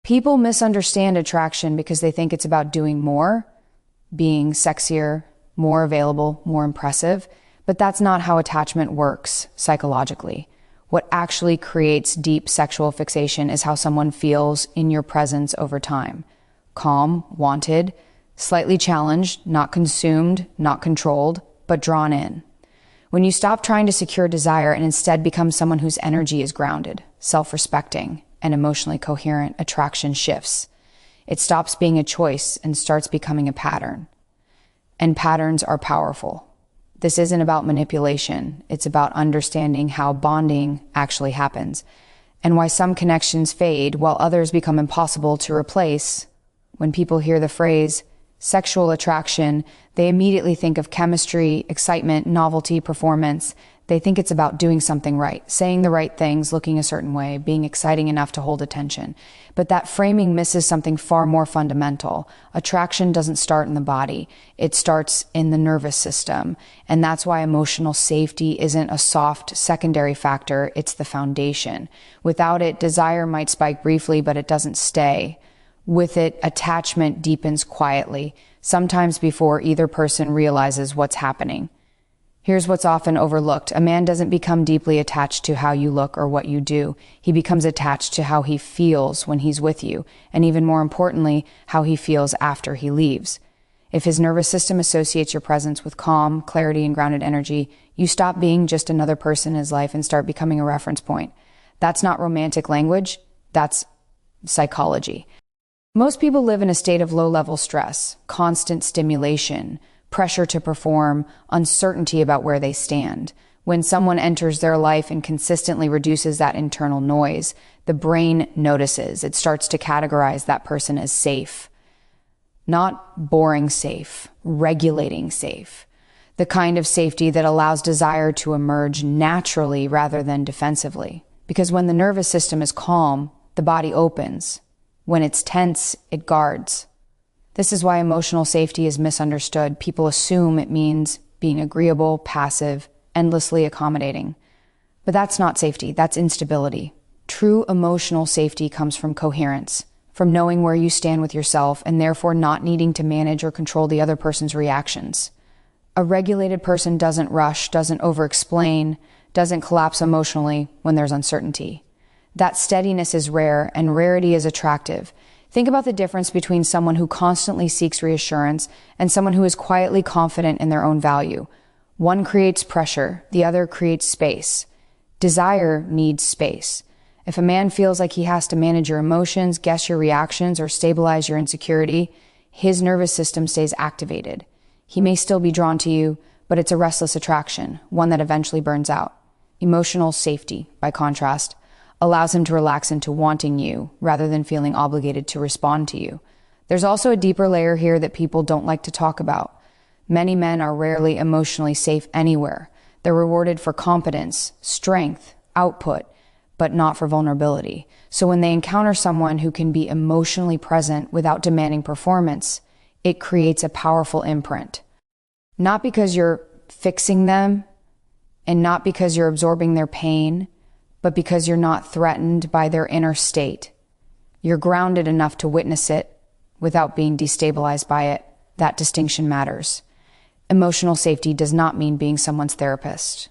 People misunderstand attraction because they think it's about doing more, being sexier, more available, more impressive, but that's not how attachment works psychologically. What actually creates deep sexual fixation is how someone feels in your presence over time. Calm, wanted, slightly challenged, not consumed, not controlled, but drawn in. When you stop trying to secure desire and instead become someone whose energy is grounded, self-respecting, and emotionally coherent, attraction shifts. It stops being a choice and starts becoming a pattern. And patterns are powerful. This isn't about manipulation. It's about understanding how bonding actually happens and why some connections fade while others become impossible to replace. When people hear the phrase sexual attraction, they immediately think of chemistry, excitement, novelty, performance. They think it's about doing something right, saying the right things, looking a certain way, being exciting enough to hold attention. But that framing misses something far more fundamental. Attraction doesn't start in the body. It starts in the nervous system. And that's why emotional safety isn't a soft secondary factor. It's the foundation. Without it, desire might spike briefly, but it doesn't stay. With it, attachment deepens quietly, sometimes before either person realizes what's happening. Here's what's often overlooked. A man doesn't become deeply attached to how you look or what you do. He becomes attached to how he feels when he's with you, and even more importantly, how he feels after he leaves. If his nervous system associates your presence with calm, clarity, and grounded energy, you stop being just another person in his life and start becoming a reference point. That's not romantic language. That's psychology. Most people live in a state of low-level stress, constant stimulation, pressure to perform, uncertainty about where they stand. When someone enters their life and consistently reduces that internal noise, the brain notices. It starts to categorize that person as safe. Not boring safe, regulating safe. The kind of safety that allows desire to emerge naturally rather than defensively. Because when the nervous system is calm, the body opens. When it's tense, it guards. This is why emotional safety is misunderstood. People assume it means being agreeable, passive, endlessly accommodating. But that's not safety, that's instability. True emotional safety comes from coherence, from knowing where you stand with yourself and therefore not needing to manage or control the other person's reactions. A regulated person doesn't rush, doesn't over-explain, doesn't collapse emotionally when there's uncertainty. That steadiness is rare, and rarity is attractive. Think about the difference between someone who constantly seeks reassurance and someone who is quietly confident in their own value. One creates pressure, the other creates space. Desire needs space. If a man feels like he has to manage your emotions, guess your reactions, or stabilize your insecurity, his nervous system stays activated. He may still be drawn to you, but it's a restless attraction, one that eventually burns out. Emotional safety, by contrast, allows him to relax into wanting you rather than feeling obligated to respond to you. There's also a deeper layer here that people don't like to talk about. Many men are rarely emotionally safe anywhere. They're rewarded for competence, strength, output, but not for vulnerability. So when they encounter someone who can be emotionally present without demanding performance, it creates a powerful imprint. Not because you're fixing them and not because you're absorbing their pain, but because you're not threatened by their inner state. You're grounded enough to witness it without being destabilized by it. That distinction matters. Emotional safety does not mean being someone's therapist.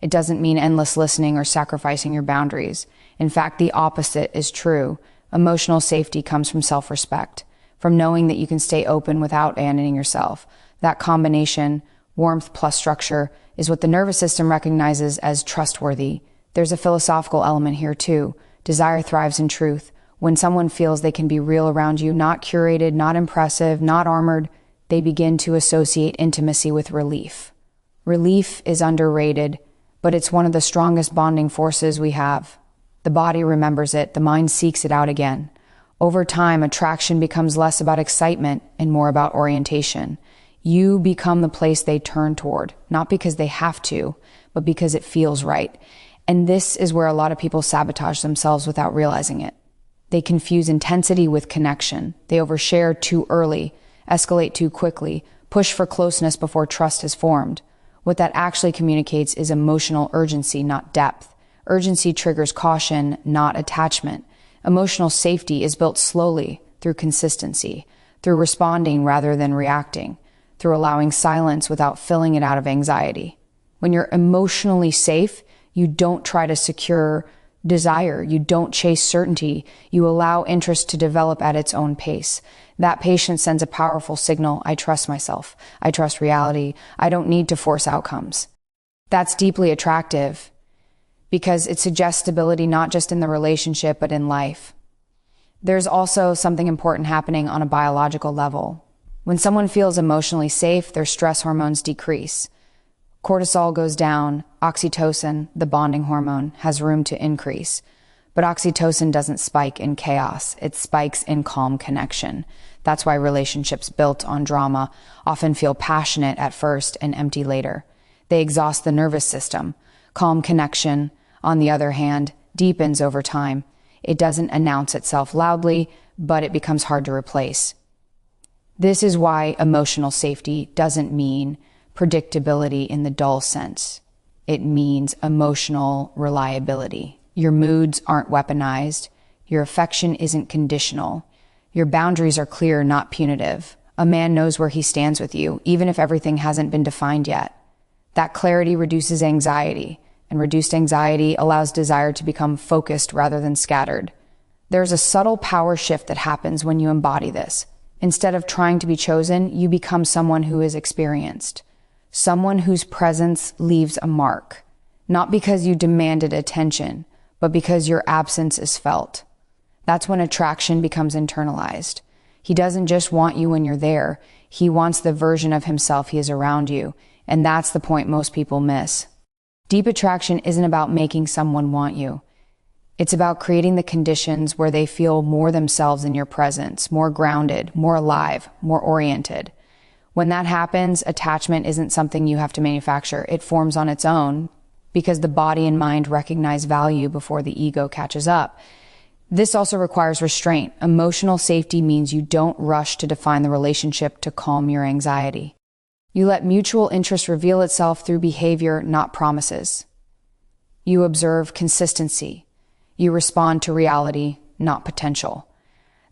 It doesn't mean endless listening or sacrificing your boundaries. In fact, the opposite is true. Emotional safety comes from self-respect, from knowing that you can stay open without abandoning yourself. That combination, warmth plus structure, is what the nervous system recognizes as trustworthy. There's a philosophical element here too. Desire thrives in truth. When someone feels they can be real around you, not curated, not impressive, not armored, they begin to associate intimacy with relief. Relief is underrated, but it's one of the strongest bonding forces we have. The body remembers it, the mind seeks it out again. Over time, attraction becomes less about excitement and more about orientation. You become the place they turn toward, not because they have to, but because it feels right. And this is where a lot of people sabotage themselves without realizing it. They confuse intensity with connection. They overshare too early, escalate too quickly, push for closeness before trust is formed. What that actually communicates is emotional urgency, not depth. Urgency triggers caution, not attachment. Emotional safety is built slowly through consistency, through responding rather than reacting, through allowing silence without filling it out of anxiety. When you're emotionally safe, you don't try to secure desire. You don't chase certainty. You allow interest to develop at its own pace. That patience sends a powerful signal. I trust myself. I trust reality. I don't need to force outcomes. That's deeply attractive because it suggests stability not just in the relationship, but in life. There's also something important happening on a biological level. When someone feels emotionally safe, their stress hormones decrease. Cortisol goes down, oxytocin, the bonding hormone, has room to increase. But oxytocin doesn't spike in chaos, it spikes in calm connection. That's why relationships built on drama often feel passionate at first and empty later. They exhaust the nervous system. Calm connection, on the other hand, deepens over time. It doesn't announce itself loudly, but it becomes hard to replace. This is why emotional safety doesn't mean predictability in the dull sense. It means emotional reliability. Your moods aren't weaponized. Your affection isn't conditional. Your boundaries are clear, not punitive. A man knows where he stands with you, even if everything hasn't been defined yet. That clarity reduces anxiety, and reduced anxiety allows desire to become focused rather than scattered. There's a subtle power shift that happens when you embody this. Instead of trying to be chosen, you become someone who is experienced. Someone whose presence leaves a mark, not because you demanded attention, but because your absence is felt. That's when attraction becomes internalized. He doesn't just want you when you're there, he wants the version of himself he is around you, and that's the point most people miss. Deep attraction isn't about making someone want you. It's about creating the conditions where they feel more themselves in your presence, more grounded, more alive, more oriented. When that happens, attachment isn't something you have to manufacture. It forms on its own because the body and mind recognize value before the ego catches up. This also requires restraint. Emotional safety means you don't rush to define the relationship to calm your anxiety. You let mutual interest reveal itself through behavior, not promises. You observe consistency. You respond to reality, not potential.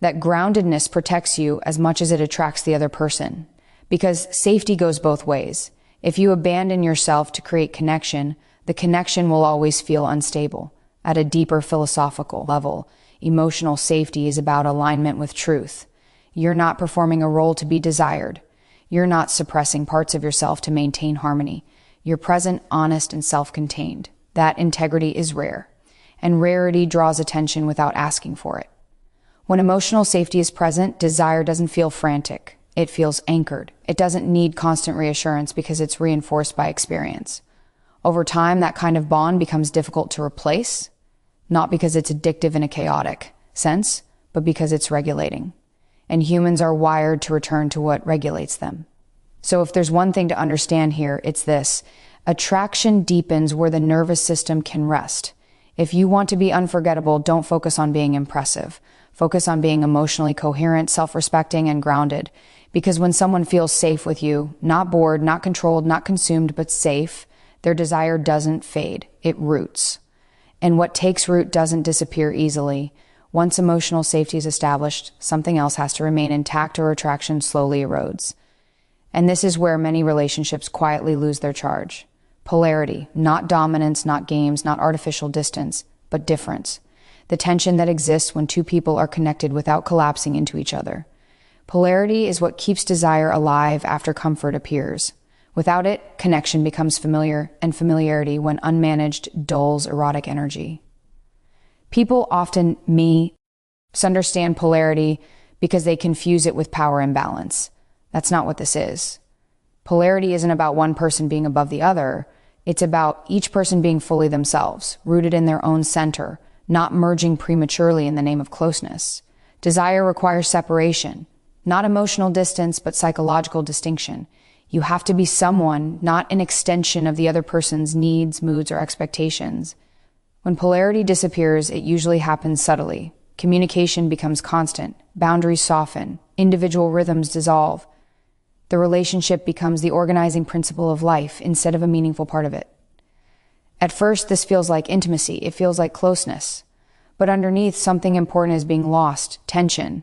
That groundedness protects you as much as it attracts the other person. Because safety goes both ways. If you abandon yourself to create connection, the connection will always feel unstable. At a deeper philosophical level, emotional safety is about alignment with truth. You're not performing a role to be desired. You're not suppressing parts of yourself to maintain harmony. You're present, honest, and self-contained. That integrity is rare, and rarity draws attention without asking for it. When emotional safety is present, desire doesn't feel frantic. It feels anchored. It doesn't need constant reassurance because it's reinforced by experience. Over time, that kind of bond becomes difficult to replace, not because it's addictive in a chaotic sense, but because it's regulating. And humans are wired to return to what regulates them. So if there's one thing to understand here, it's this. Attraction deepens where the nervous system can rest. If you want to be unforgettable, don't focus on being impressive. Focus on being emotionally coherent, self-respecting, and grounded. Because when someone feels safe with you, not bored, not controlled, not consumed, but safe, their desire doesn't fade. It roots. And what takes root doesn't disappear easily. Once emotional safety is established, something else has to remain intact or attraction slowly erodes. And this is where many relationships quietly lose their charge. Polarity, not dominance, not games, not artificial distance, but difference. The tension that exists when two people are connected without collapsing into each other. Polarity is what keeps desire alive after comfort appears. Without it, connection becomes familiar, and familiarity, when unmanaged, dulls erotic energy. People often misunderstand polarity because they confuse it with power imbalance. That's not what this is. Polarity isn't about one person being above the other. It's about each person being fully themselves, rooted in their own center, not merging prematurely in the name of closeness. Desire requires separation, not emotional distance, but psychological distinction. You have to be someone, not an extension of the other person's needs, moods, or expectations. When polarity disappears, it usually happens subtly. Communication becomes constant, boundaries soften, individual rhythms dissolve. The relationship becomes the organizing principle of life instead of a meaningful part of it. At first, this feels like intimacy. It feels like closeness. But underneath, something important is being lost: tension.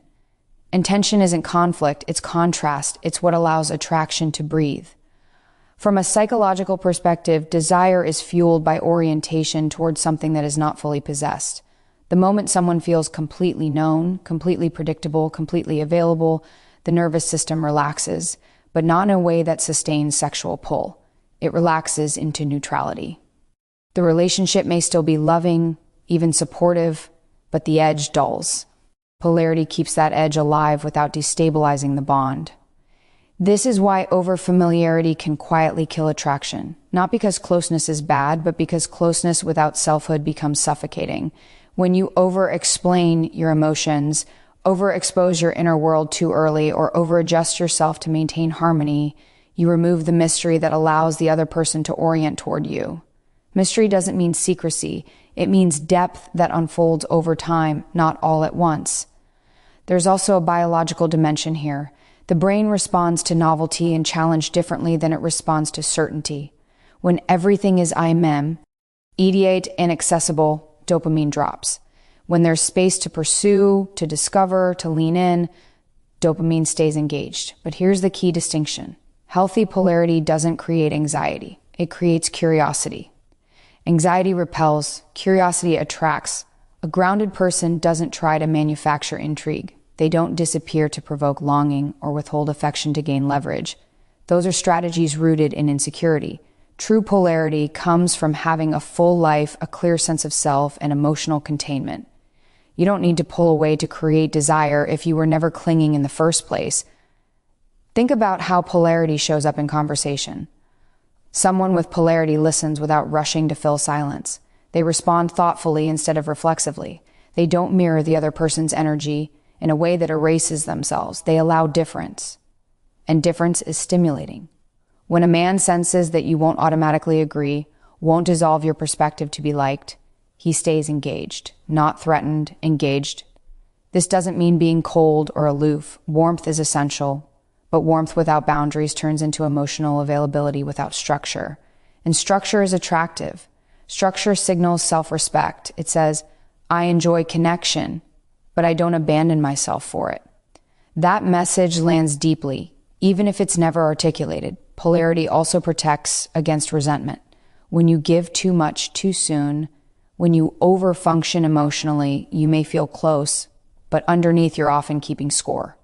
And tension isn't conflict, it's contrast. It's what allows attraction to breathe. From a psychological perspective, desire is fueled by orientation towards something that is not fully possessed. The moment someone feels completely known, completely predictable, completely available, the nervous system relaxes, but not in a way that sustains sexual pull. It relaxes into neutrality. The relationship may still be loving, even supportive, but the edge dulls. Polarity keeps that edge alive without destabilizing the bond. This is why overfamiliarity can quietly kill attraction. Not because closeness is bad, but because closeness without selfhood becomes suffocating. When you over-explain your emotions, overexpose your inner world too early, or over-adjust yourself to maintain harmony, you remove the mystery that allows the other person to orient toward you. Mystery doesn't mean secrecy. It means depth that unfolds over time, not all at once. There's also a biological dimension here. The brain responds to novelty and challenge differently than it responds to certainty. When everything is immediate and accessible, dopamine drops. When there's space to pursue, to discover, to lean in, dopamine stays engaged. But here's the key distinction. Healthy polarity doesn't create anxiety. It creates curiosity. Anxiety repels, curiosity attracts. A grounded person doesn't try to manufacture intrigue. They don't disappear to provoke longing or withhold affection to gain leverage. Those are strategies rooted in insecurity. True polarity comes from having a full life, a clear sense of self, and emotional containment. You don't need to pull away to create desire if you were never clinging in the first place. Think about how polarity shows up in conversation. Someone with polarity listens without rushing to fill silence. They respond thoughtfully instead of reflexively. They don't mirror the other person's energy in a way that erases themselves. They allow difference. And difference is stimulating. When a man senses that you won't automatically agree, won't dissolve your perspective to be liked, he stays engaged, not threatened, engaged. This doesn't mean being cold or aloof. Warmth is essential, but warmth without boundaries turns into emotional availability without structure. And structure is attractive. Structure signals self-respect. It says, I enjoy connection, but I don't abandon myself for it. That message lands deeply, even if it's never articulated. Polarity also protects against resentment. When you give too much too soon, when you overfunction emotionally, you may feel close, but underneath you're often keeping score.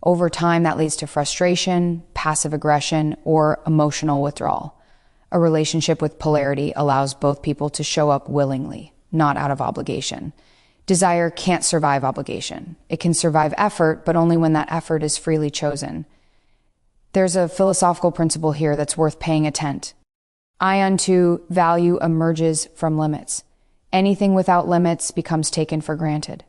Over time, that leads to frustration, passive aggression, or emotional withdrawal. A relationship with polarity allows both people to show up willingly, not out of obligation. Desire can't survive obligation. It can survive effort, but only when that effort is freely chosen. There's a philosophical principle here that's worth paying attention. I unto value emerges from limits. Anything without limits becomes taken for granted.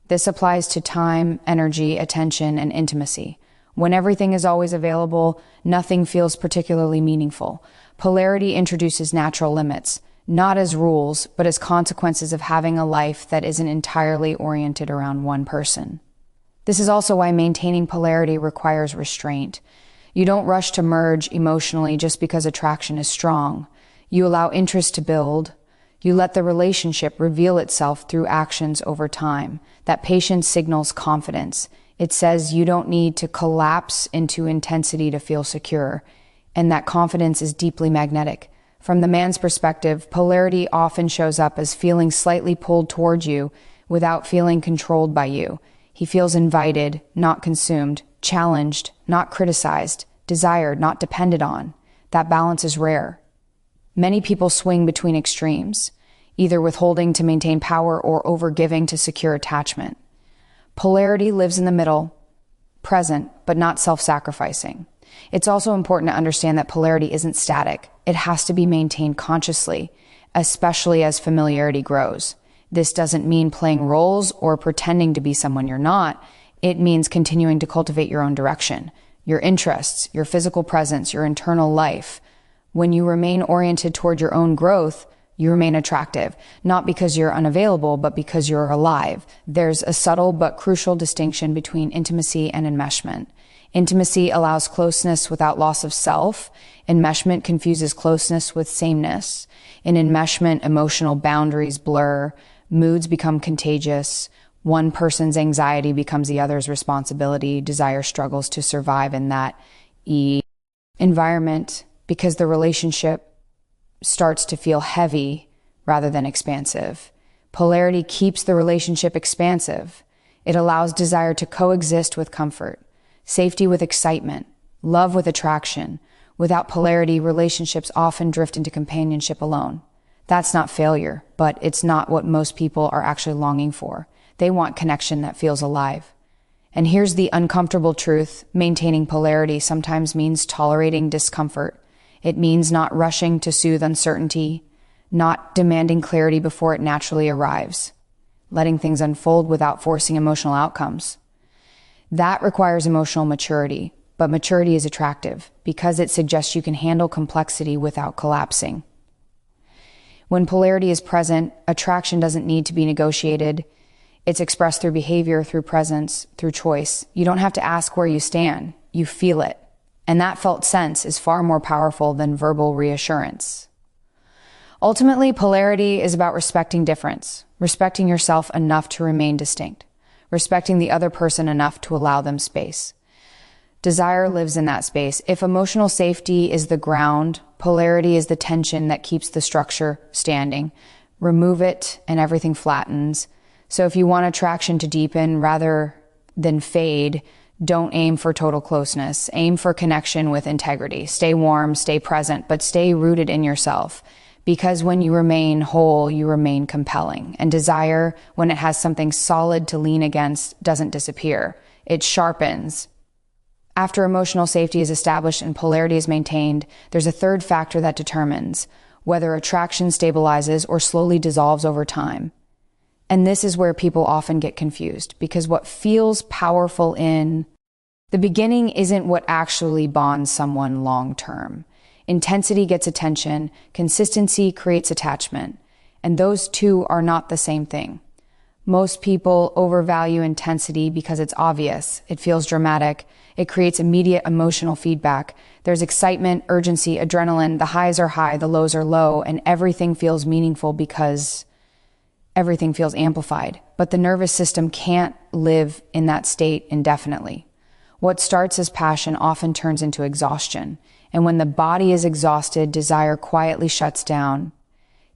This applies to time, energy, attention, and intimacy. When everything is always available, nothing feels particularly meaningful. Polarity introduces natural limits, not as rules, but as consequences of having a life that isn't entirely oriented around one person. This is also why maintaining polarity requires restraint. You don't rush to merge emotionally just because attraction is strong. You allow interest to build. You let the relationship reveal itself through actions over time. That patience signals confidence. It says you don't need to collapse into intensity to feel secure. And that confidence is deeply magnetic. From the man's perspective, polarity often shows up as feeling slightly pulled toward you without feeling controlled by you. He feels invited, not consumed, challenged, not criticized, desired, not depended on. That balance is rare. Many people swing between extremes, either withholding to maintain power or overgiving to secure attachment. Polarity lives in the middle, present, but not self-sacrificing. It's also important to understand that polarity isn't static. It has to be maintained consciously, especially as familiarity grows. This doesn't mean playing roles or pretending to be someone you're not. It means continuing to cultivate your own direction, your interests, your physical presence, your internal life. When you remain oriented toward your own growth, you remain attractive, not because you're unavailable, but because you're alive. There's a subtle but crucial distinction between intimacy and enmeshment. Intimacy allows closeness without loss of self. Enmeshment confuses closeness with sameness. In enmeshment, emotional boundaries blur. Moods become contagious. One person's anxiety becomes the other's responsibility. Desire struggles to survive in that environment because the relationship starts to feel heavy rather than expansive. Polarity keeps the relationship expansive. It allows desire to coexist with comfort, safety with excitement, love with attraction. Without polarity, relationships often drift into companionship alone. That's not failure, but it's not what most people are actually longing for. They want connection that feels alive. And here's the uncomfortable truth. Maintaining polarity sometimes means tolerating discomfort. It means not rushing to soothe uncertainty, not demanding clarity before it naturally arrives, letting things unfold without forcing emotional outcomes. That requires emotional maturity, but maturity is attractive because it suggests you can handle complexity without collapsing. When polarity is present, attraction doesn't need to be negotiated. It's expressed through behavior, through presence, through choice. You don't have to ask where you stand. You feel it. And that felt sense is far more powerful than verbal reassurance. Ultimately, polarity is about respecting difference, respecting yourself enough to remain distinct, respecting the other person enough to allow them space. Desire lives in that space. If emotional safety is the ground, polarity is the tension that keeps the structure standing. Remove it and everything flattens. So if you want attraction to deepen rather than fade, don't aim for total closeness. Aim for connection with integrity. Stay warm, stay present, but stay rooted in yourself. Because when you remain whole, you remain compelling. And desire, when it has something solid to lean against, doesn't disappear. It sharpens. After emotional safety is established and polarity is maintained, there's a third factor that determines whether attraction stabilizes or slowly dissolves over time. And this is where people often get confused, because what feels powerful in the beginning isn't what actually bonds someone long term. Intensity gets attention, consistency creates attachment, and those two are not the same thing. Most people overvalue intensity because it's obvious, it feels dramatic, it creates immediate emotional feedback. There's excitement, urgency, adrenaline, the highs are high, the lows are low, and everything feels meaningful because everything feels amplified. But the nervous system can't live in that state indefinitely. What starts as passion often turns into exhaustion. And when the body is exhausted, desire quietly shuts down.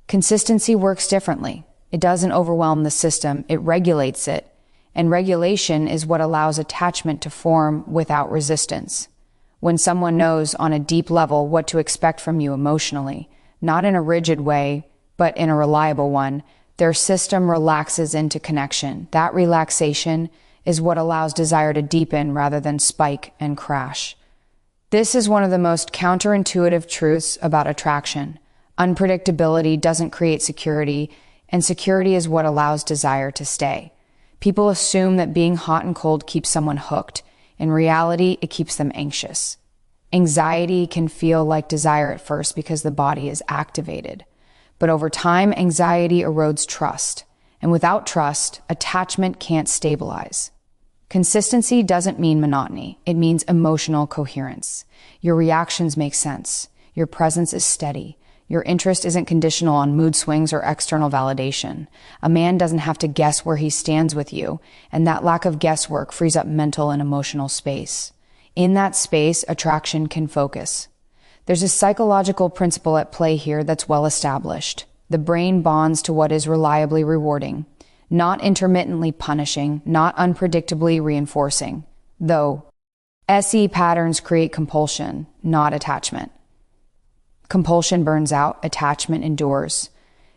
Consistency works differently. It doesn't overwhelm the system, it regulates it. And regulation is what allows attachment to form without resistance. When someone knows on a deep level what to expect from you emotionally, not in a rigid way, but in a reliable one, their system relaxes into connection. That relaxation is what allows desire to deepen rather than spike and crash. This is one of the most counterintuitive truths about attraction. Unpredictability doesn't create security, and security is what allows desire to stay. People assume that being hot and cold keeps someone hooked. In reality, it keeps them anxious. Anxiety can feel like desire at first because the body is activated. But over time, anxiety erodes trust. And without trust, attachment can't stabilize. Consistency doesn't mean monotony. It means emotional coherence. Your reactions make sense. Your presence is steady. Your interest isn't conditional on mood swings or external validation. A man doesn't have to guess where he stands with you, and that lack of guesswork frees up mental and emotional space. In that space, attraction can focus. There's a psychological principle at play here that's well established. The brain bonds to what is reliably rewarding, not intermittently punishing, not unpredictably reinforcing. Though, SE patterns create compulsion, not attachment. Compulsion burns out, attachment endures.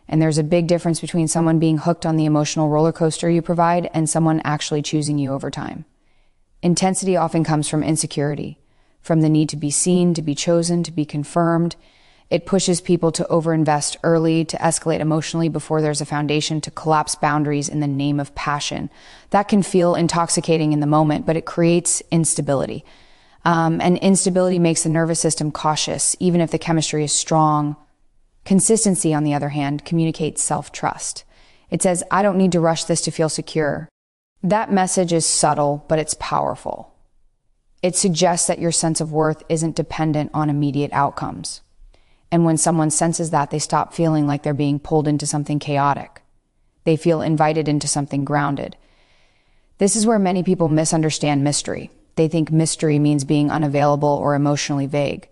And there's a big difference between someone being hooked on the emotional roller coaster you provide and someone actually choosing you over time. Intensity often comes from insecurity, from the need to be seen, to be chosen, to be confirmed. It pushes people to overinvest early, to escalate emotionally before there's a foundation, to collapse boundaries in the name of passion. That can feel intoxicating in the moment, but it creates instability. And instability makes the nervous system cautious, even if the chemistry is strong. Consistency, on the other hand, communicates self-trust. It says, I don't need to rush this to feel secure. That message is subtle, but it's powerful. It suggests that your sense of worth isn't dependent on immediate outcomes. And when someone senses that, they stop feeling like they're being pulled into something chaotic. They feel invited into something grounded. This is where many people misunderstand mystery. They think mystery means being unavailable or emotionally vague.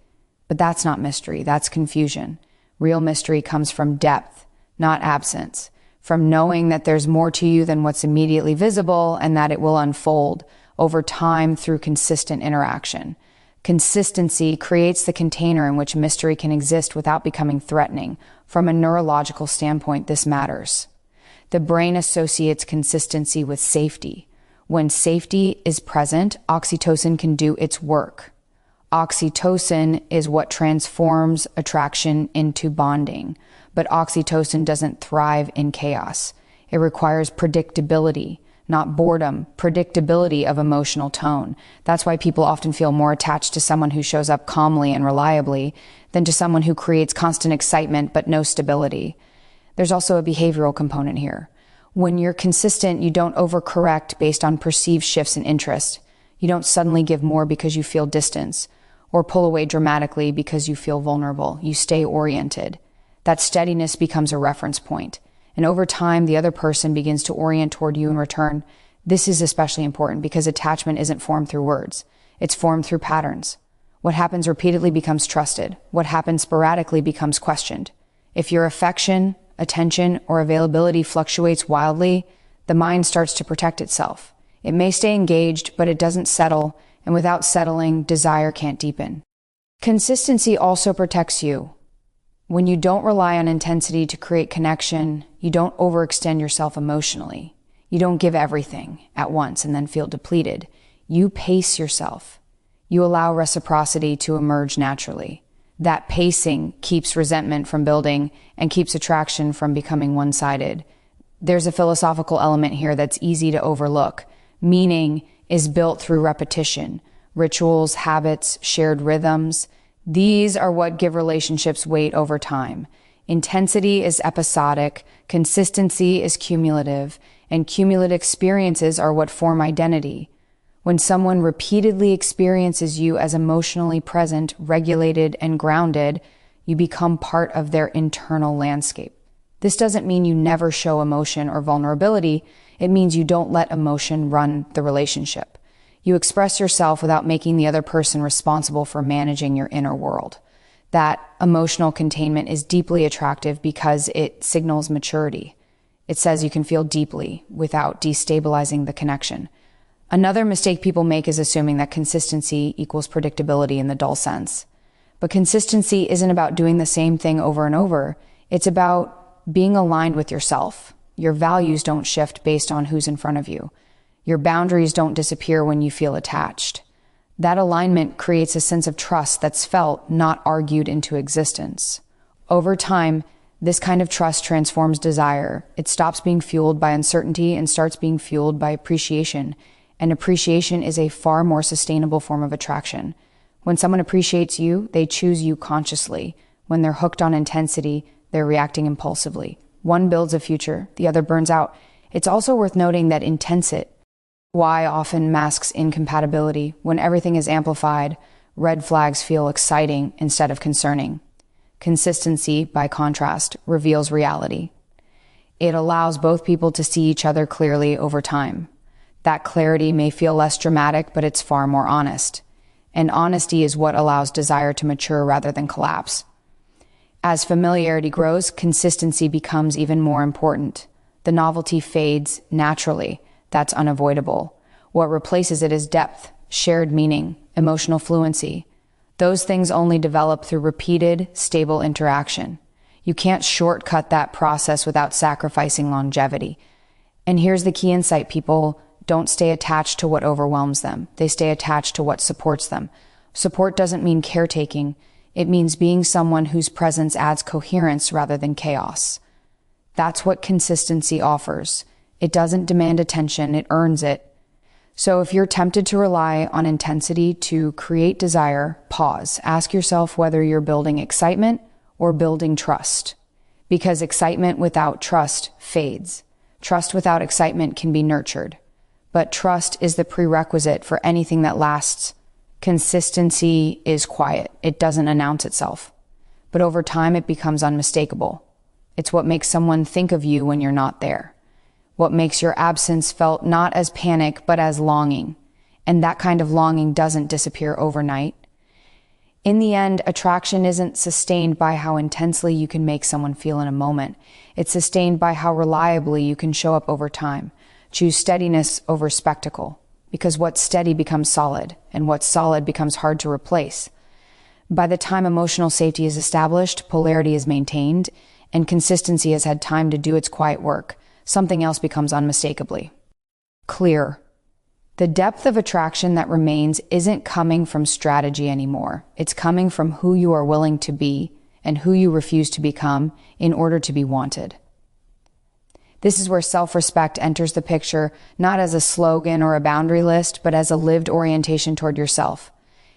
But that's not mystery, that's confusion. Real mystery comes from depth, not absence, from knowing that there's more to you than what's immediately visible and that it will unfold over time through consistent interaction. Consistency creates the container in which mystery can exist without becoming threatening. From a neurological standpoint, this matters. The brain associates consistency with safety. When safety is present, oxytocin can do its work. Oxytocin is what transforms attraction into bonding, but oxytocin doesn't thrive in chaos. It requires predictability, not boredom, predictability of emotional tone. That's why people often feel more attached to someone who shows up calmly and reliably than to someone who creates constant excitement but no stability. There's also a behavioral component here. When you're consistent, you don't overcorrect based on perceived shifts in interest. You don't suddenly give more because you feel distance, or pull away dramatically because you feel vulnerable. You stay oriented. That steadiness becomes a reference point. And over time, the other person begins to orient toward you in return. This is especially important because attachment isn't formed through words. It's formed through patterns. What happens repeatedly becomes trusted. What happens sporadically becomes questioned. If your affection, attention, or availability fluctuates wildly, the mind starts to protect itself. It may stay engaged, but it doesn't settle, and without settling, desire can't deepen. Consistency also protects you. When you don't rely on intensity to create connection, you don't overextend yourself emotionally. You don't give everything at once and then feel depleted. You pace yourself. You allow reciprocity to emerge naturally. That pacing keeps resentment from building and keeps attraction from becoming one-sided. There's a philosophical element here that's easy to overlook. Meaning is built through repetition, rituals, habits, shared rhythms. These are what give relationships weight over time. Intensity is episodic, consistency is cumulative, and cumulative experiences are what form identity. When someone repeatedly experiences you as emotionally present, regulated, and grounded, you become part of their internal landscape. This doesn't mean you never show emotion or vulnerability. It means you don't let emotion run the relationship. You express yourself without making the other person responsible for managing your inner world. That emotional containment is deeply attractive because it signals maturity. It says you can feel deeply without destabilizing the connection. Another mistake people make is assuming that consistency equals predictability in the dull sense. But consistency isn't about doing the same thing over and over. It's about being aligned with yourself. Your values don't shift based on who's in front of you. Your boundaries don't disappear when you feel attached. That alignment creates a sense of trust that's felt, not argued into existence. Over time, this kind of trust transforms desire. It stops being fueled by uncertainty and starts being fueled by appreciation. And appreciation is a far more sustainable form of attraction. When someone appreciates you, they choose you consciously. When they're hooked on intensity, they're reacting impulsively. One builds a future, the other burns out. It's also worth noting that why often masks incompatibility. When everything is amplified, red flags feel exciting instead of concerning. Consistency, by contrast, reveals reality. It allows both people to see each other clearly over time. That clarity may feel less dramatic, but it's far more honest. And honesty is what allows desire to mature rather than collapse. As familiarity grows, consistency becomes even more important. The novelty fades naturally. That's unavoidable. What replaces it is depth, shared meaning, emotional fluency. Those things only develop through repeated, stable interaction. You can't shortcut that process without sacrificing longevity. And here's the key insight, people don't stay attached to what overwhelms them. They stay attached to what supports them. Support doesn't mean caretaking. It means being someone whose presence adds coherence rather than chaos. That's what consistency offers. It doesn't demand attention, it earns it. So if you're tempted to rely on intensity to create desire, pause. Ask yourself whether you're building excitement or building trust. Because excitement without trust fades. Trust without excitement can be nurtured. But trust is the prerequisite for anything that lasts. Consistency is quiet. It doesn't announce itself. But over time, it becomes unmistakable. It's what makes someone think of you when you're not there. what makes your absence felt not as panic, but as longing. And that kind of longing doesn't disappear overnight. In the end, attraction isn't sustained by how intensely you can make someone feel in a moment. It's sustained by how reliably you can show up over time. Choose steadiness over spectacle, because what's steady becomes solid, and what's solid becomes hard to replace. By the time emotional safety is established, polarity is maintained, and consistency has had time to do its quiet work, something else becomes unmistakably clear. The depth of attraction that remains isn't coming from strategy anymore. It's coming from who you are willing to be and who you refuse to become in order to be wanted. This is where self-respect enters the picture, not as a slogan or a boundary list, but as a lived orientation toward yourself.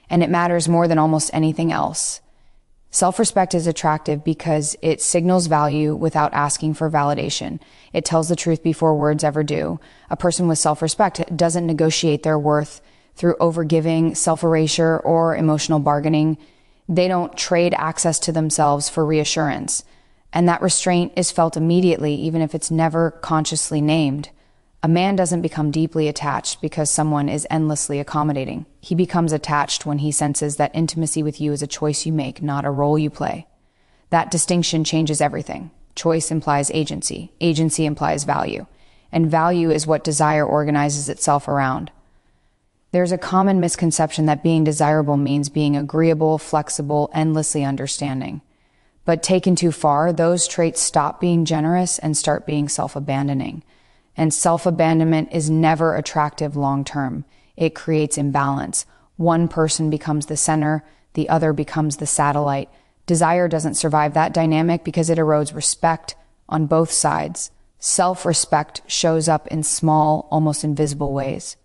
And it matters more than almost anything else. Self-respect is attractive because it signals value without asking for validation. It tells the truth before words ever do. A person with self-respect doesn't negotiate their worth through overgiving, self-erasure, or emotional bargaining. They don't trade access to themselves for reassurance. And that restraint is felt immediately, even if it's never consciously named. A man doesn't become deeply attached because someone is endlessly accommodating. He becomes attached when he senses that intimacy with you is a choice you make, not a role you play. That distinction changes everything. Choice implies agency. Agency implies value. And value is what desire organizes itself around. There's a common misconception that being desirable means being agreeable, flexible, endlessly understanding. But taken too far, those traits stop being generous and start being self-abandoning. And self-abandonment is never attractive long-term. It creates imbalance. One person becomes the center, the other becomes the satellite. Desire doesn't survive that dynamic because it erodes respect on both sides. Self-respect shows up in small, almost invisible ways.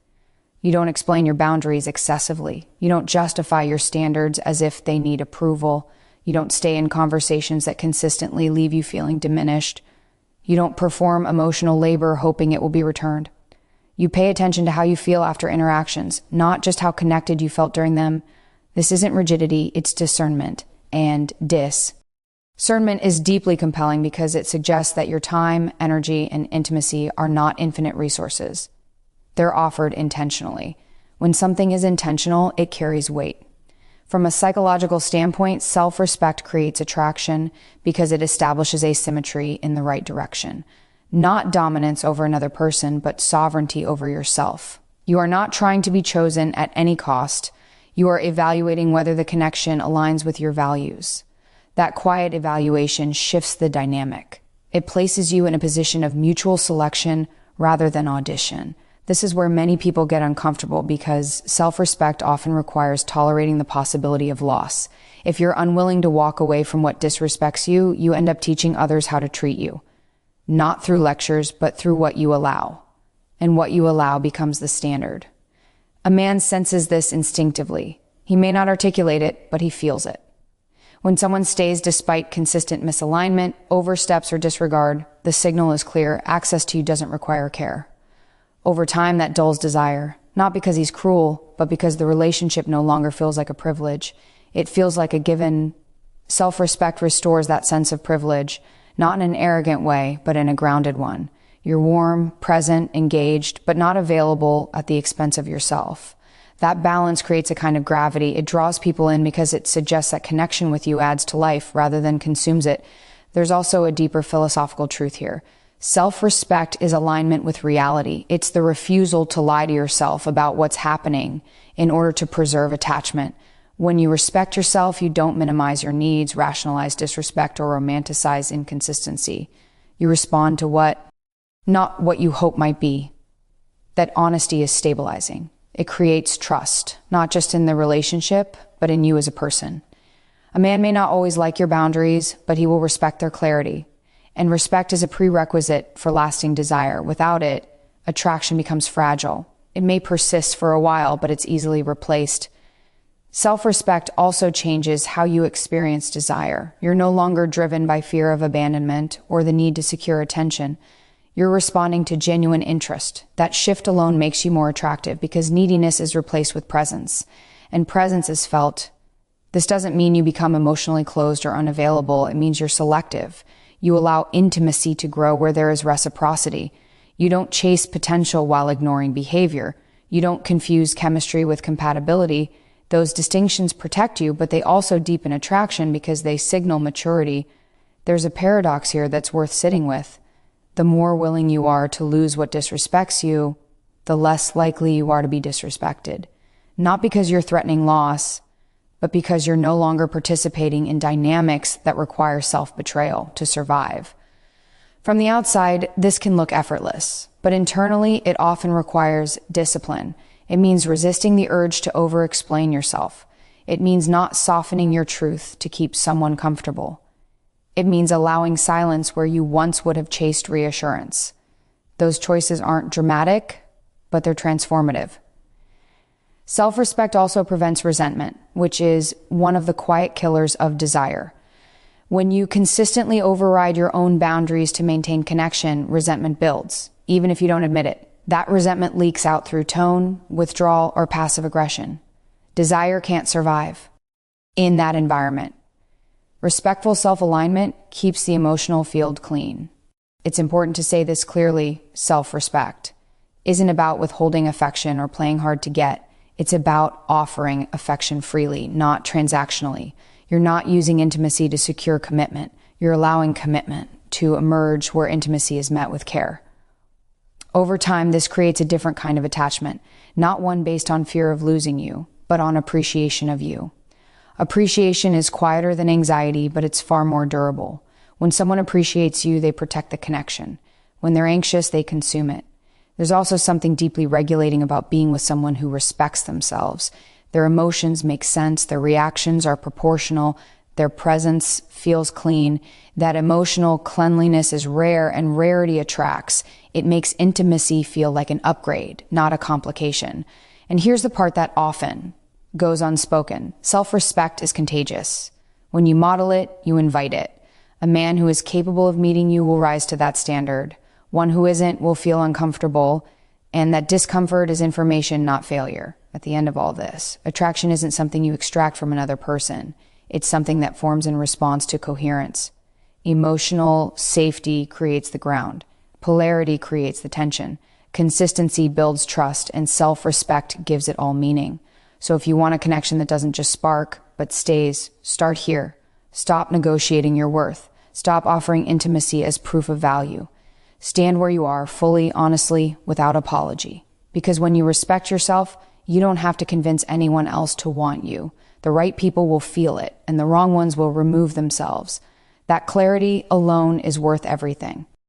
You don't explain your boundaries excessively. You don't justify your standards as if they need approval. You don't stay in conversations that consistently leave you feeling diminished. You don't perform emotional labor hoping it will be returned. You pay attention to how you feel after interactions, not just how connected you felt during them. This isn't rigidity, it's discernment. And discernment is deeply compelling because it suggests that your time, energy, and intimacy are not infinite resources. They're offered intentionally. When something is intentional, it carries weight. From a psychological standpoint, self-respect creates attraction because it establishes asymmetry in the right direction. Not dominance over another person, but sovereignty over yourself. You are not trying to be chosen at any cost. You are evaluating whether the connection aligns with your values. That quiet evaluation shifts the dynamic. It places you in a position of mutual selection rather than audition. This is where many people get uncomfortable because self-respect often requires tolerating the possibility of loss. If you're unwilling to walk away from what disrespects you, you end up teaching others how to treat you. Not through lectures, but through what you allow. And what you allow becomes the standard. A man senses this instinctively. He may not articulate it, but he feels it. When someone stays despite consistent misalignment, oversteps, or disregard, the signal is clear. Access to you doesn't require care. Over time, that dulls desire, not because he's cruel, but because the relationship no longer feels like a privilege. It feels like a given. Self-respect restores that sense of privilege, not in an arrogant way, but in a grounded one. You're warm, present, engaged, but not available at the expense of yourself. That balance creates a kind of gravity. It draws people in because it suggests that connection with you adds to life rather than consumes it. There's also a deeper philosophical truth here. Self-respect is alignment with reality. It's the refusal to lie to yourself about what's happening in order to preserve attachment. When you respect yourself, you don't minimize your needs, rationalize disrespect, or romanticize inconsistency. You respond to not what you hope might be. That honesty is stabilizing. It creates trust, not just in the relationship, but in you as a person. A man may not always like your boundaries, but he will respect their clarity. And respect is a prerequisite for lasting desire. Without it, attraction becomes fragile. It may persist for a while, but it's easily replaced. Self-respect also changes how you experience desire. You're no longer driven by fear of abandonment or the need to secure attention. You're responding to genuine interest. That shift alone makes you more attractive because neediness is replaced with presence, and presence is felt. This doesn't mean you become emotionally closed or unavailable. It means you're selective. You allow intimacy to grow where there is reciprocity. You don't chase potential while ignoring behavior. You don't confuse chemistry with compatibility. Those distinctions protect you, but they also deepen attraction because they signal maturity. There's a paradox here that's worth sitting with. The more willing you are to lose what disrespects you, the less likely you are to be disrespected. Not because you're threatening loss, but because you're no longer participating in dynamics that require self-betrayal to survive. From the outside, this can look effortless, but internally, it often requires discipline. It means resisting the urge to over-explain yourself. It means not softening your truth to keep someone comfortable. It means allowing silence where you once would have chased reassurance. Those choices aren't dramatic, but they're transformative. Self-respect also prevents resentment, which is one of the quiet killers of desire. When you consistently override your own boundaries to maintain connection, resentment builds, even if you don't admit it. That resentment leaks out through tone, withdrawal, or passive aggression. Desire can't survive in that environment. Respectful self-alignment keeps the emotional field clean. It's important to say this clearly: self-respect isn't about withholding affection or playing hard to get. It's about offering affection freely, not transactionally. You're not using intimacy to secure commitment. You're allowing commitment to emerge where intimacy is met with care. Over time, this creates a different kind of attachment, not one based on fear of losing you, but on appreciation of you. Appreciation is quieter than anxiety, but it's far more durable. When someone appreciates you, they protect the connection. When they're anxious, they consume it. There's also something deeply regulating about being with someone who respects themselves. Their emotions make sense, their reactions are proportional, their presence feels clean. That emotional cleanliness is rare, and rarity attracts. It makes intimacy feel like an upgrade, not a complication. And here's the part that often goes unspoken. Self-respect is contagious. When you model it, you invite it. A man who is capable of meeting you will rise to that standard. One who isn't will feel uncomfortable, and that discomfort is information, not failure. At the end of all this, attraction isn't something you extract from another person. It's something that forms in response to coherence. Emotional safety creates the ground. Polarity creates the tension. Consistency builds trust, and self-respect gives it all meaning. So if you want a connection that doesn't just spark, but stays, start here. Stop negotiating your worth. Stop offering intimacy as proof of value. Stand where you are, fully, honestly, without apology. Because when you respect yourself, you don't have to convince anyone else to want you. The right people will feel it, and the wrong ones will remove themselves. That clarity alone is worth everything.